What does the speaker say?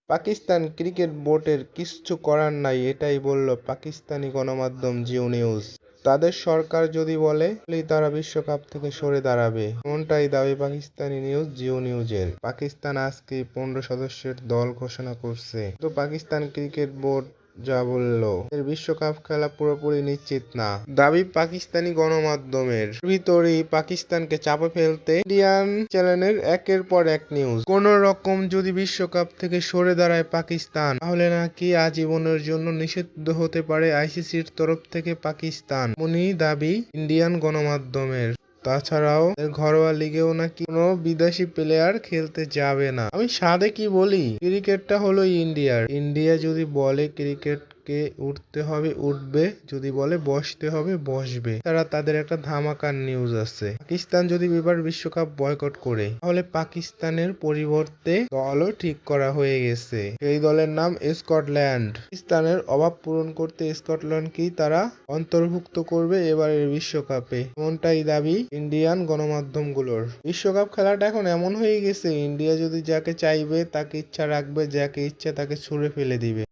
Pakistan cricket বোর্ডের কিচ্ছু করার নাই, এটাই বলল পাকিস্তানি গণমাধ্যম জিও নিউজ। তাদের সরকার যদি বলে তারা বিশ্বকাপ থেকে সরে দাঁড়াবে, এমনটাই দাবি পাকিস্তানি নিউজ জিও নিউজের। পাকিস্তান আজকে 15 সদস্যের দল ঘোষণা করছে, তো পাকিস্তান ক্রিকেট বোর্ড যা বলল এর বিশ্বকাপ খেলা পুরোপুরি নিশ্চিত না, দাবি পাকিস্তানি গণমাধ্যমের। ভিতরেই পাকিস্তানকে চাপে ফেলতে ইন্ডিয়ান চ্যানেলের একের পর এক নিউজ। কোন রকম যদি বিশ্বকাপ থেকে সরে দাঁড়ায় পাকিস্তান, তাহলে নাকি আজীবনের জন্য নিষিদ্ধ হতে পারে আইসিসির তরফ থেকে পাকিস্তান, এমনই দাবি ইন্ডিয়ান গণমাধ্যমের। তাছাড়াও ঘরোয়া লিগেও নাকি কোনো বিদেশি প্লেয়ার খেলতে যাবে না। আমি সাদে কি বলি, ক্রিকেটটা হলো ইন্ডিয়ার। ইন্ডিয়া যদি বলে ক্রিকেটকে উঠতে হবে উঠবে, যদি বলে বসতে হবে বসবে। তারা তাদের একটা ধামাকার নিউজ আছে, পাকিস্তান যদি এবার বিশ্বকাপ বয়কট করে, তাহলে পাকিস্তানের পরিবর্তে দলও ঠিক করা হয়ে গেছে। সেই দলের নাম স্কটল্যান্ড। পাকিস্তানের অভাব পূরণ করতে স্কটল্যান্ডকেই তারা অন্তর্ভুক্ত করবে এবারের বিশ্বকাপে, এমনটাই দাবি ইন্ডিয়ান গণমাধ্যমগুলোর। বিশ্বকাপ খেলাটা এখন এমন হয়ে গেছে, ইন্ডিয়া যদি যাকে চাইবে তাকে ইচ্ছা রাখবে, যাকে ইচ্ছা তাকে ছুঁড়ে ফেলে দিবে।